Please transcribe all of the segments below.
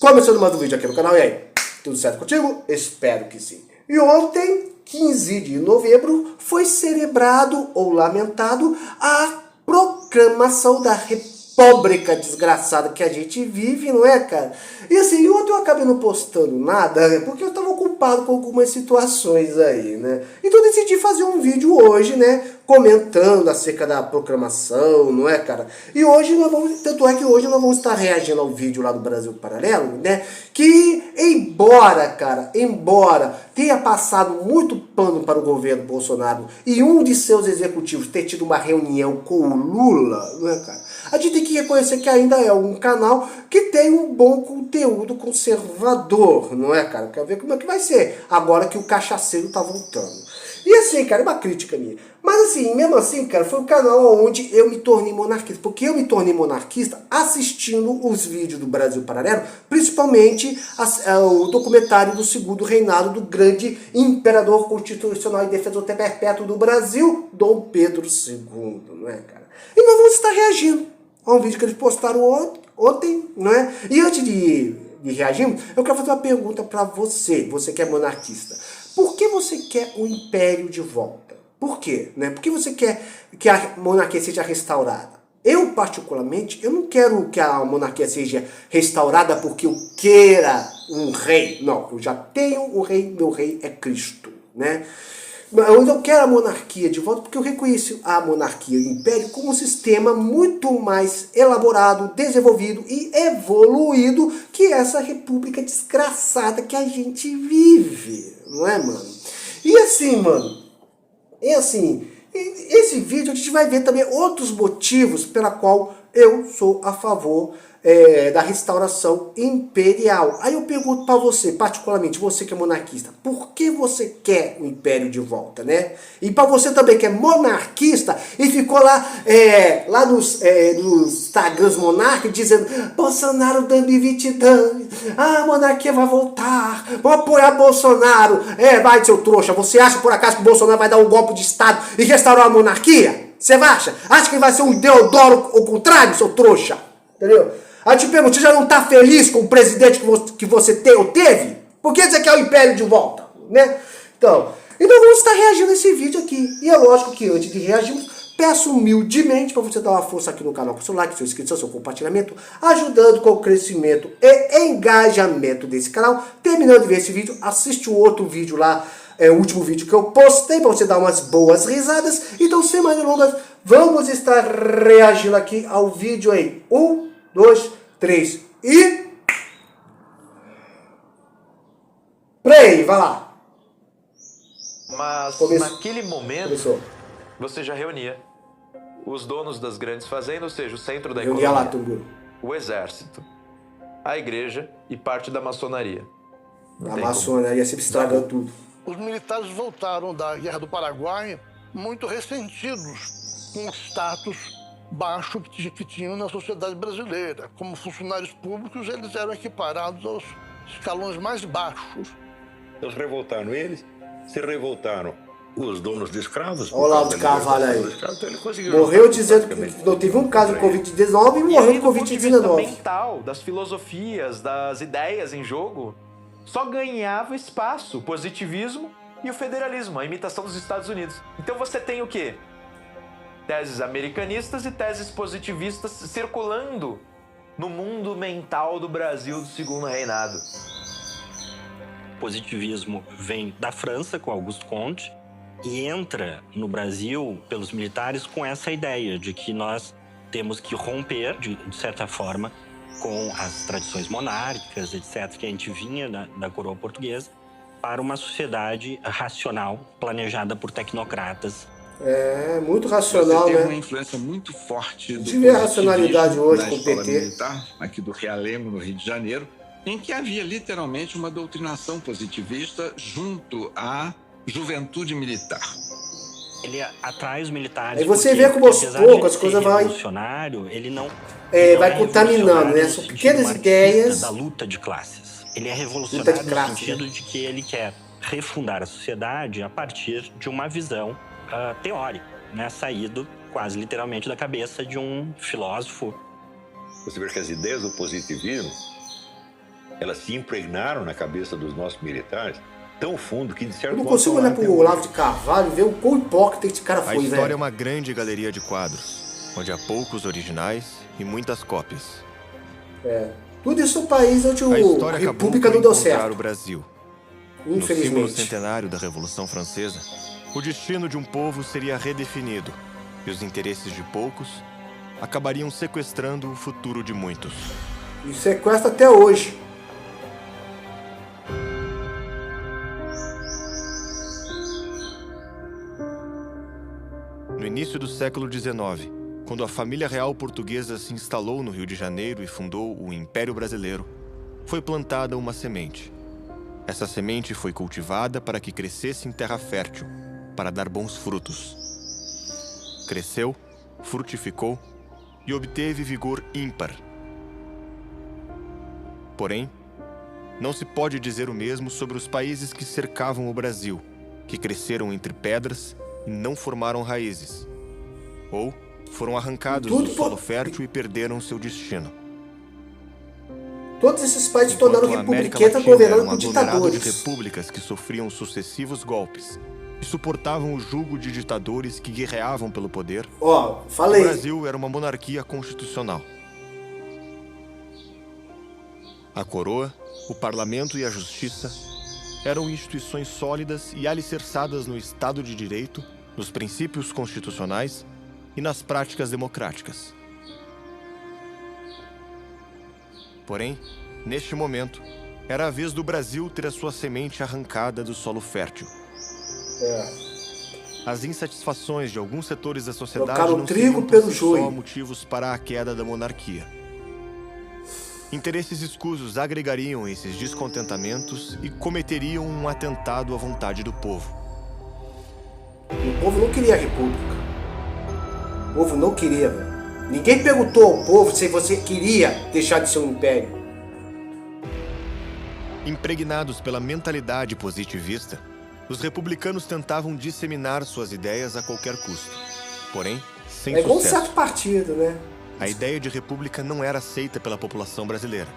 Começando mais um vídeo aqui no canal, e aí? Tudo certo contigo? Espero que sim. E ontem, 15 de novembro, foi celebrado ou lamentado a proclamação da república desgraçada que a gente vive, não é, cara? E assim, ontem eu acabei não postando nada, porque eu estava ocupado com algumas situações aí, né? Então eu decidi fazer um vídeo hoje, né? Comentando acerca da proclamação, não é, cara? E hoje nós vamos, tanto é que hoje nós vamos estar reagindo ao vídeo lá do Brasil Paralelo, né? Que embora tenha passado muito pano para o governo Bolsonaro e um de seus executivos ter tido uma reunião com o Lula, não é, cara? A gente tem que reconhecer que ainda é um canal que tem um bom conteúdo conservador, não é, cara? Quer ver como é que vai ser agora que o cachaceiro tá voltando. E assim, cara, é uma crítica minha. Mas assim, mesmo assim, cara, foi o canal onde eu me tornei monarquista. Porque eu me tornei monarquista assistindo os vídeos do Brasil Paralelo, principalmente o documentário do segundo reinado do grande imperador constitucional e defensor perpétuo do Brasil, Dom Pedro II, não é, cara? E nós vamos estar reagindo a um vídeo que eles postaram ontem, não é? E antes de reagir, eu quero fazer uma pergunta para você que é monarquista. Por que você quer o império de volta? Por quê? Né? Por que você quer que a monarquia seja restaurada? Eu, particularmente, eu não quero que a monarquia seja restaurada porque eu queira um rei. Não, eu já tenho um rei, meu rei é Cristo, né? Eu não quero a monarquia de volta porque eu reconheço a monarquia e o império como um sistema muito mais elaborado, desenvolvido e evoluído que essa república desgraçada que a gente vive, não é, mano? E assim, mano, esse vídeo a gente vai ver também outros motivos pela qual eu sou a favor da restauração imperial. Aí eu pergunto para você, particularmente você que é monarquista, por que você quer o império de volta, né? E para você também que é monarquista e ficou lá nos Instagrams monarca dizendo Bolsonaro 2022, a monarquia vai voltar, vou apoiar Bolsonaro. Vai, seu trouxa, você acha por acaso que o Bolsonaro vai dar um golpe de Estado e restaurar a monarquia? Você acha? Acha que vai ser um Deodoro ao contrário, seu trouxa? Entendeu? Aí eu te pergunto, você já não tá feliz com o presidente que você teve? Por que você quer o império de volta? Né? Então vamos estar reagindo a esse vídeo aqui. E é lógico que antes de reagirmos, peço humildemente para você dar uma força aqui no canal com seu like, sua inscrição, seu compartilhamento, ajudando com o crescimento e engajamento desse canal. Terminando de ver esse vídeo, assiste o outro vídeo lá, o último vídeo que eu postei, para você dar umas boas risadas. Então, sem mais delongas, vamos estar reagindo aqui ao vídeo aí. 1, 2, 3 e... Play, vai lá. Mas naquele momento, você já reunia os donos das grandes fazendas, ou seja, o centro da economia, o exército, a igreja e parte da maçonaria. A maçonaria sempre estragando tudo. Os militares voltaram da Guerra do Paraguai muito ressentidos com o status baixo que tinham na sociedade brasileira. Como funcionários públicos, eles eram equiparados aos escalões mais baixos. Eles revoltaram eles, se revoltaram os donos de escravos. Olha lá o de Carvalho aí. Então morreu dizendo que não teve um caso de Covid-19 e morreu de Covid-19. Mental, das filosofias, das ideias em jogo, só ganhava espaço o positivismo e o federalismo, a imitação dos Estados Unidos. Então você tem o quê? Teses americanistas e teses positivistas circulando no mundo mental do Brasil do segundo reinado. O positivismo vem da França, com Auguste Comte, e entra no Brasil pelos militares com essa ideia de que nós temos que romper, de certa forma, com as tradições monárquicas, etc., que a gente vinha da coroa portuguesa, para uma sociedade racional, planejada por tecnocratas. Muito racional, Você teve né? uma influência muito forte do tive a racionalidade hoje com o escola PT. militar, aqui do Realengo, no Rio de Janeiro, em que havia literalmente uma doutrinação positivista junto à juventude militar. Ele atrai os militares. Aí você vê como aos poucos as coisas ele não vai contaminando, né? São pequenas ideias da luta de classes. Ele é revolucionário no sentido de que ele quer refundar a sociedade a partir de uma visão teórica, né? Saído quase literalmente da cabeça de um filósofo. Você vê que as ideias do positivismo elas se impregnaram na cabeça dos nossos militares tão fundo que de certo Eu não modo consigo estão lá olhar pro até hoje. Olavo de Carvalho e ver o quão hipócrita esse cara A foi, história é velho. uma grande galeria de quadros, onde há poucos originais e muitas cópias. Tudo isso no país onde A história a acabou República por não deu encontrar certo. o Brasil. No símbolo Infelizmente. centenário da Revolução Francesa, o destino de um povo seria redefinido e os interesses de poucos acabariam sequestrando o futuro de muitos. E sequestra até hoje. No início do século XIX, quando a família real portuguesa se instalou no Rio de Janeiro e fundou o Império Brasileiro, foi plantada uma semente. Essa semente foi cultivada para que crescesse em terra fértil, para dar bons frutos. Cresceu, frutificou e obteve vigor ímpar. Porém, não se pode dizer o mesmo sobre os países que cercavam o Brasil, que cresceram entre pedras e não formaram raízes, ou foram arrancados Tudo do solo fértil e perderam seu destino. Todos esses países se tornaram Enquanto a América republicanos Latina era governando um por aglomerado de ditadores. repúblicas que sofriam sucessivos golpes e suportavam o jugo de ditadores que guerreavam pelo poder, Ó, o falei. Brasil era uma monarquia constitucional. A coroa, o parlamento e a justiça eram instituições sólidas e alicerçadas no Estado de Direito, nos princípios constitucionais e nas práticas democráticas. Porém, neste momento, era a vez do Brasil ter a sua semente arrancada do solo fértil. As insatisfações de alguns setores da sociedade Trocaram não o trigo seriam por pelo si joio. só motivos para a queda da monarquia. Interesses escusos agregariam esses descontentamentos e cometeriam um atentado à vontade do povo. O povo não queria a república. O povo não queria, velho. Ninguém perguntou ao povo se você queria deixar de ser um império. Impregnados pela mentalidade positivista, os republicanos tentavam disseminar suas ideias a qualquer custo. Porém, sem É igual um sucesso. certo partido, né? A ideia de república não era aceita pela população brasileira.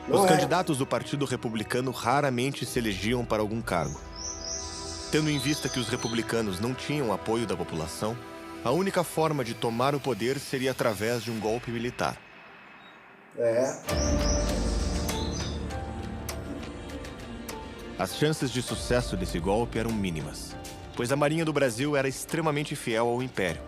Não Os era. candidatos do Partido Republicano raramente se elegiam para algum cargo. Tendo em vista que os republicanos não tinham apoio da população, a única forma de tomar o poder seria através de um golpe militar. As chances de sucesso desse golpe eram mínimas, pois a Marinha do Brasil era extremamente fiel ao Império.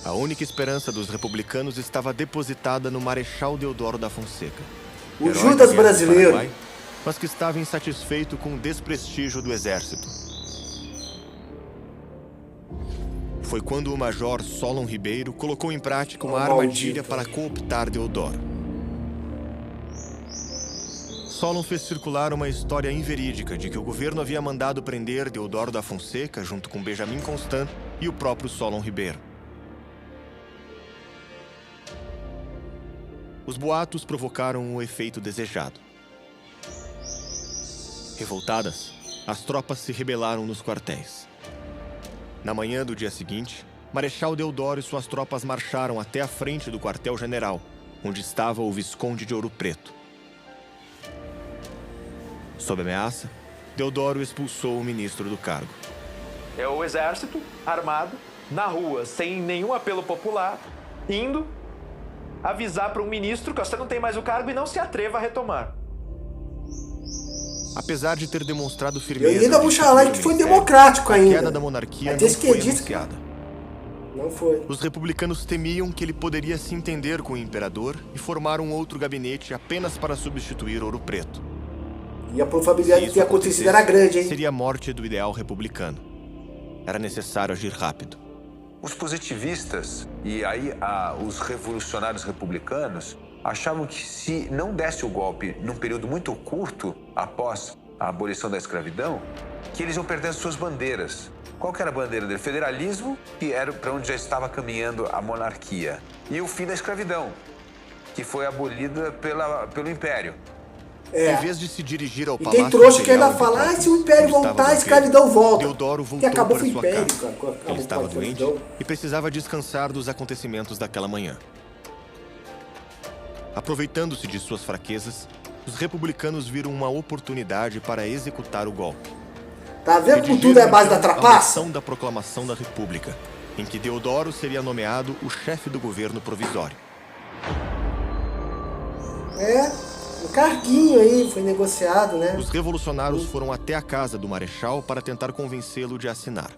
A única esperança dos republicanos estava depositada no Marechal Deodoro da Fonseca, O herói Judas da Guerra do brasileiro. Paraguai, mas que estava insatisfeito com o desprestígio do exército. Foi quando o major Solon Ribeiro colocou em prática uma armadilha maldito. para cooptar Deodoro. Solon fez circular uma história inverídica de que o governo havia mandado prender Deodoro da Fonseca junto com Benjamin Constant e o próprio Solon Ribeiro. Os boatos provocaram o efeito desejado. Revoltadas, as tropas se rebelaram nos quartéis. Na manhã do dia seguinte, Marechal Deodoro e suas tropas marcharam até a frente do quartel-general, onde estava o Visconde de Ouro Preto. Sob ameaça, Deodoro expulsou o ministro do cargo. É o exército armado, na rua, sem nenhum apelo popular, indo avisar para um ministro que você não tem mais o cargo e não se atreva a retomar. Apesar de ter demonstrado firmeza... E ainda vou falar que foi democrático A ainda. queda da monarquia É não desse que foi diz, anunciada. Não foi. Os republicanos temiam que ele poderia se entender com o imperador e formar um outro gabinete apenas para substituir Ouro Preto. E a probabilidade de ter acontecido era grande, hein? Seria a morte do ideal republicano. Era necessário agir rápido. Os positivistas e aí os revolucionários republicanos achavam que se não desse o golpe num período muito curto após a abolição da escravidão, que eles iam perder as suas bandeiras. Qual que era a bandeira dele? Federalismo, que era para onde já estava caminhando a monarquia. E o fim da escravidão, que foi abolida pelo Império. Em vez de se dirigir ao E Palácio tem trouxa que Imperial ainda em fala, Petrópolis, se o Império onde estava voltar, a Dom escravidão volta. Deodoro Que voltou acabou para com o sua Império, casa. cara. Acabou Ele estava com a doente escravidão. e precisava descansar dos acontecimentos daquela manhã. Aproveitando-se de suas fraquezas, os republicanos viram uma oportunidade para executar o golpe. Tá vendo como tudo é base da A trapaça? moção da proclamação da República, em que Deodoro seria nomeado o chefe do governo provisório. Um carguinho aí, foi negociado, né? Os revolucionários foram até a casa do Marechal para tentar convencê-lo de assinar.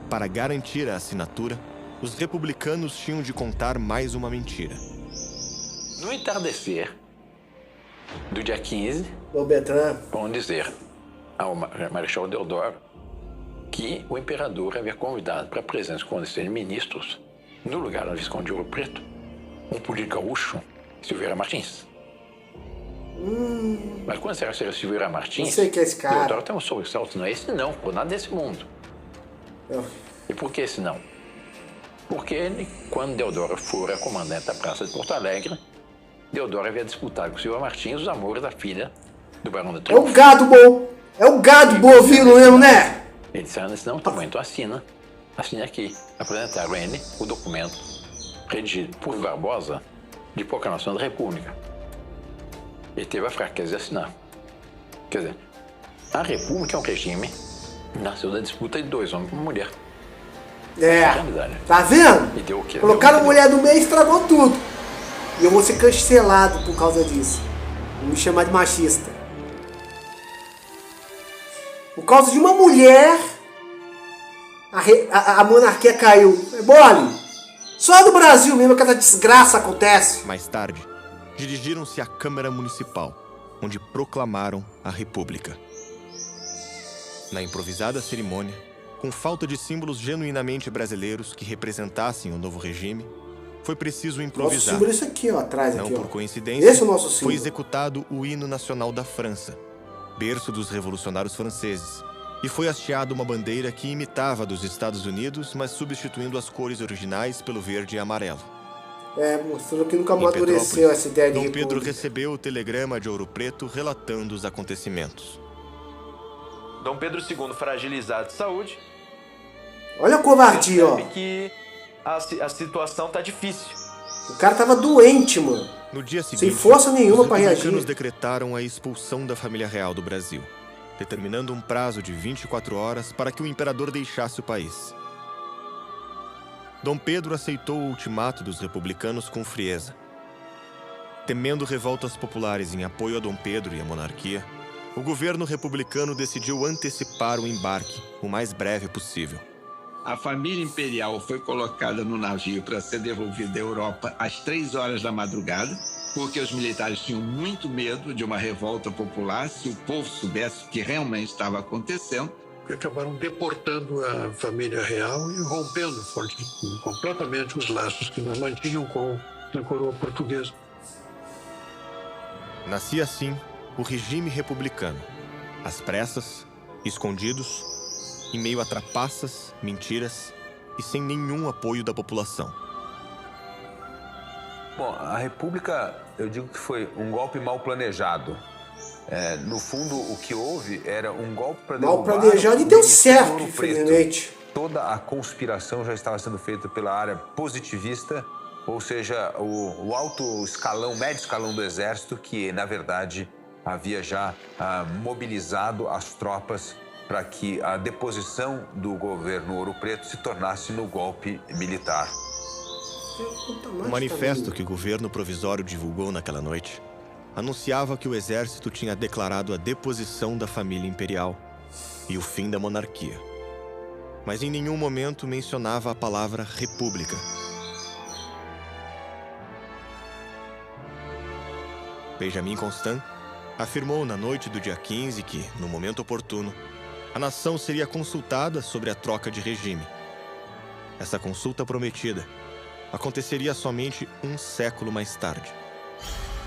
Para garantir a assinatura, os republicanos tinham de contar mais uma mentira. No entardecer do dia 15, O Bertrand. vão dizer ao Marechal Deodoro que o imperador havia convidado para a presença com de ministros, no lugar do Visconde de Ouro Preto, um político gaúcho, Silveira Martins. Mas quando será Silveira Martins, Não sei que é esse cara. Deodoro tem um sobressalto, não é esse não, por nada desse mundo. E por que esse não? Porque ele, quando Deodoro fora comandante da Praça de Porto Alegre, Deodoro havia disputado com Silveira Martins os amores da filha do Barão da É Triunfo. um gado bom. É um gado bovino mesmo, né? Ele disse, não, tá bom, então assina. Assine aqui. Apresentaram a ele o documento redigido por Barbosa de proclamação da República. Ele teve a fraqueza de assinar. Quer dizer, a República é um regime que nasceu da disputa de dois homens e uma mulher. Tá vendo? E deu o quê? Colocaram a mulher no meio e estragou tudo. E eu vou ser cancelado por causa disso. Vou me chamar de machista. Por causa de uma mulher, a monarquia caiu. É mole. Só no Brasil mesmo que essa desgraça acontece. Mais tarde, dirigiram-se à Câmara Municipal, onde proclamaram a República. Na improvisada cerimônia, com falta de símbolos genuinamente brasileiros que representassem o novo regime, foi preciso Nosso improvisar. símbolo é isso aqui, ó, atrás Não aqui, ó. por coincidência, Esse é o nosso símbolo. foi executado o hino nacional da França, berço dos revolucionários franceses, e foi hasteada uma bandeira que imitava a dos Estados Unidos, mas substituindo as cores originais pelo verde e amarelo. Mostrou que nunca Em amadureceu Petrópolis, essa ideia de Dom república. Pedro recebeu o telegrama de Ouro Preto relatando os acontecimentos. Dom Pedro II, fragilizado de saúde, Olha a covardia, ó. percebe que a situação tá difícil. O cara tava doente, mano. No dia seguinte, Sem força nenhuma os pra republicanos reagir. decretaram a expulsão da família real do Brasil, determinando um prazo de 24 horas para que o imperador deixasse o país. Dom Pedro aceitou o ultimato dos republicanos com frieza. Temendo revoltas populares em apoio a Dom Pedro e à monarquia, o governo republicano decidiu antecipar o embarque o mais breve possível. A família imperial foi colocada no navio para ser devolvida à Europa às 3 horas da madrugada, porque os militares tinham muito medo de uma revolta popular se o povo soubesse o que realmente estava acontecendo. E acabaram deportando a família real e rompendo completamente os laços que nos mantinham com a coroa portuguesa. Nascia assim o regime republicano, às pressas, escondidos, em meio a trapaças, mentiras e sem nenhum apoio da população. Bom, a República, eu digo que foi um golpe mal planejado. No fundo, o que houve era um golpe para derrubar... Mal planejado e deu certo, Ouro Preto. infelizmente. Toda a conspiração já estava sendo feita pela área positivista, ou seja, o alto escalão, médio escalão do Exército, que, na verdade, havia já mobilizado as tropas para que a deposição do governo Ouro Preto se tornasse no golpe militar. O manifesto que o governo provisório divulgou naquela noite anunciava que o exército tinha declarado a deposição da família imperial e o fim da monarquia. Mas em nenhum momento mencionava a palavra república. Benjamin Constant afirmou na noite do dia 15 que, no momento oportuno, a nação seria consultada sobre a troca de regime. Essa consulta prometida aconteceria somente um século mais tarde.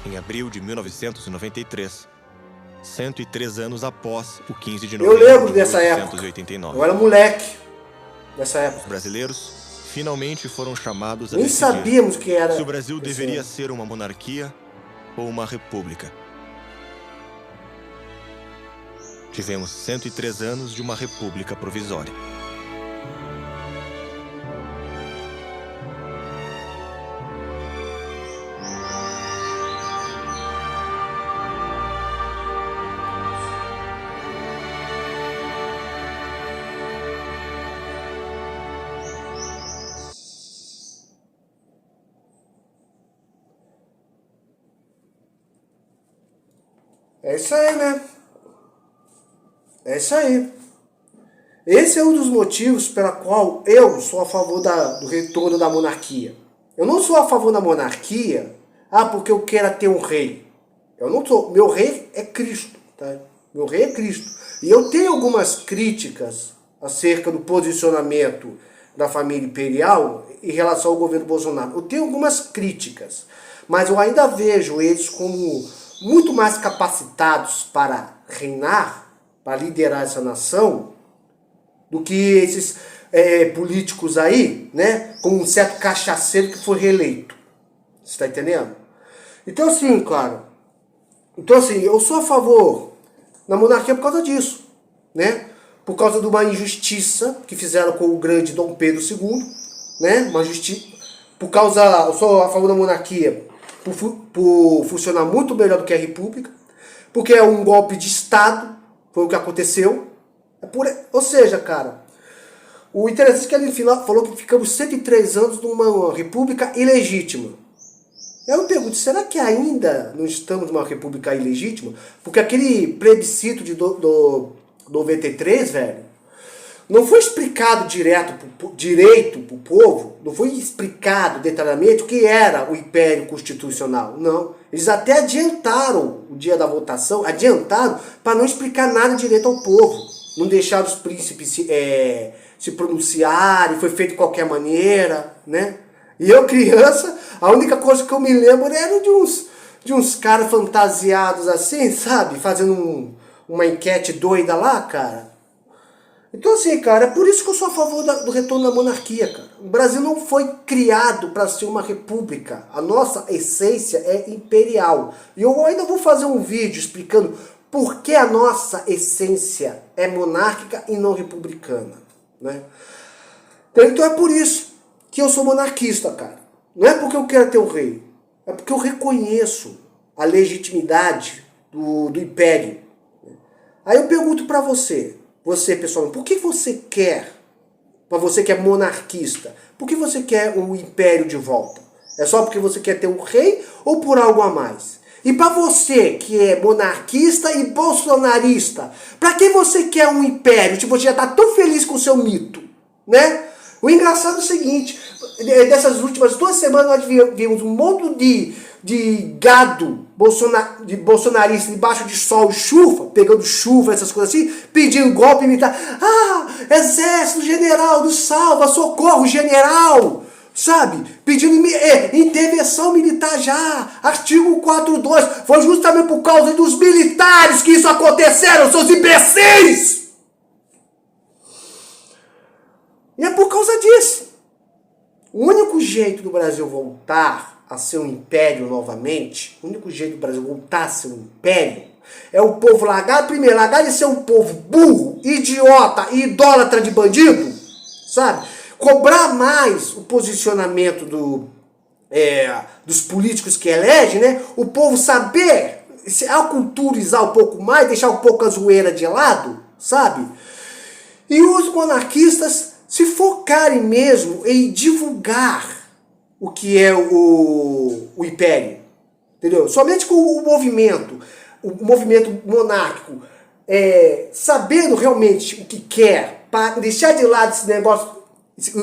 Em abril de 1993, 103 anos após o 15 de novembro Eu lembro dessa de época. 1889. Eu era moleque nessa época. Os brasileiros finalmente foram chamados a Nem decidir sabíamos que era se o Brasil esse deveria ano. ser uma monarquia ou uma república. Tivemos 103 anos de uma república provisória. É isso aí, né? É isso aí. Esse é um dos motivos pela qual eu sou a favor do retorno da monarquia. Eu não sou a favor da monarquia, porque eu quero ter um rei. Eu não sou. Meu rei é Cristo, tá? Meu rei é Cristo. E eu tenho algumas críticas acerca do posicionamento da família imperial em relação ao governo Bolsonaro. Eu tenho algumas críticas, mas eu ainda vejo eles como muito mais capacitados para reinar, para liderar essa nação, do que esses políticos aí, né, como um certo cachaceiro que foi reeleito. Você está entendendo? Então assim, cara, eu sou a favor da monarquia por causa disso, né? Por causa de uma injustiça que fizeram com o grande Dom Pedro II, né? Eu sou a favor da monarquia por funcionar muito melhor do que a república, porque é um golpe de Estado, foi o que aconteceu. Ou seja, cara, o interessante é que ele no final falou que ficamos 103 anos numa república ilegítima. Eu me pergunto, será que ainda não estamos numa república ilegítima? Porque aquele plebiscito de 93, velho, não foi explicado direito pro povo, não foi explicado detalhadamente o que era o Império Constitucional, não. Eles até adiantaram o dia da votação, para não explicar nada direito ao povo. Não deixaram os príncipes se pronunciarem, foi feito de qualquer maneira, né? E eu, criança, a única coisa que eu me lembro era de uns caras fantasiados assim, sabe? Fazendo uma enquete doida lá, cara. Então assim, cara, é por isso que eu sou a favor do retorno da monarquia, cara. O Brasil não foi criado para ser uma república. A nossa essência é imperial. E eu ainda vou fazer um vídeo explicando por que a nossa essência é monárquica e não republicana, né? Então é por isso que eu sou monarquista, cara. Não é porque eu quero ter um rei. É porque eu reconheço a legitimidade do império. Aí eu pergunto pra você, pessoal, por que você quer, pra você que é monarquista, por que você quer o império de volta? É só porque você quer ter um rei ou por algo a mais? E pra você que é monarquista e bolsonarista, pra que você quer um império se você já tá tão feliz com o seu mito, né? O engraçado é o seguinte, dessas últimas 2 semanas nós vimos um monte de gado bolsonarista debaixo de sol e chuva, pegando chuva, essas coisas assim, pedindo golpe militar. Exército, general, nos salva, socorro, general, sabe? Pedindo intervenção militar já, artigo 4.2. Foi justamente por causa dos militares que isso aconteceram, seus imbecis! E é por causa disso. O único jeito do Brasil voltar a ser um império novamente, o único jeito do Brasil voltar a ser um império, é o povo largar de ser um povo burro, idiota e idólatra de bandido, sabe? Cobrar mais o posicionamento dos políticos que elegem, né? O povo saber se aculturizar um pouco mais, deixar um pouco a zoeira de lado, sabe? E os monarquistas se focarem mesmo em divulgar o que é o império, entendeu? Somente com o movimento monárquico, sabendo realmente o que quer, para deixar de lado esse negócio,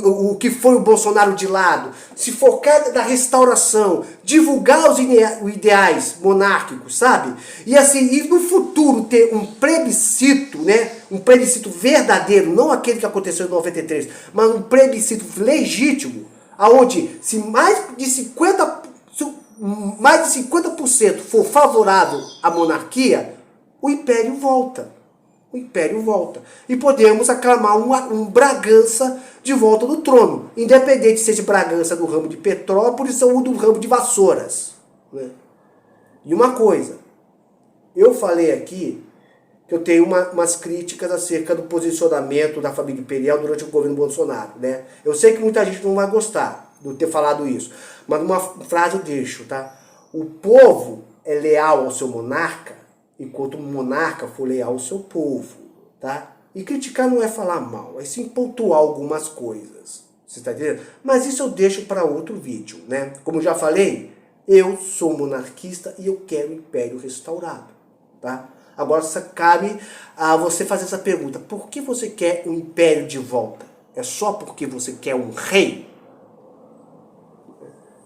o que foi o Bolsonaro de lado, se focar na restauração, divulgar os ideais monárquicos, sabe? E assim, e no futuro ter um plebiscito, né? Um plebiscito verdadeiro, não aquele que aconteceu em 93, mas um plebiscito legítimo, aonde se mais de 50% for favorável à monarquia, o império volta. O império volta. E podemos aclamar um Bragança de volta do trono. Independente se seja Bragança do ramo de Petrópolis ou do ramo de Vassouras, né? E uma coisa, eu falei aqui que eu tenho umas críticas acerca do posicionamento da família imperial durante o governo Bolsonaro, né? Eu sei que muita gente não vai gostar de eu ter falado isso, mas uma frase eu deixo, tá? O povo é leal ao seu monarca enquanto o monarca for leal ao seu povo, tá? E criticar não é falar mal, é sim pontuar algumas coisas, você tá entendendo? Mas isso eu deixo para outro vídeo, né? Como já falei, eu sou monarquista e eu quero o império restaurado. tá? Agora cabe a você fazer essa pergunta. Por que você quer um império de volta? É só porque você quer um rei?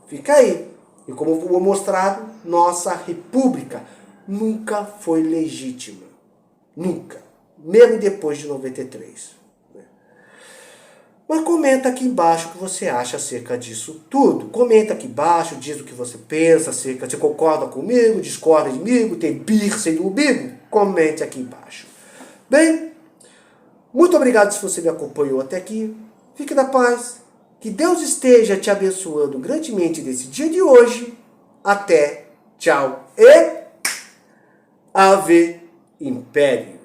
Fica aí. E como vou mostrar, nossa república nunca foi legítima. Nunca. Mesmo depois de 93. Mas comenta aqui embaixo o que você acha acerca disso tudo. Comenta aqui embaixo, diz o que você pensa acerca. Você concorda comigo, discorda de mim, tem birra do umbigo? Comente aqui embaixo. Bem, muito obrigado se você me acompanhou até aqui. Fique na paz. Que Deus esteja te abençoando grandemente nesse dia de hoje. Até, tchau e Ave Império.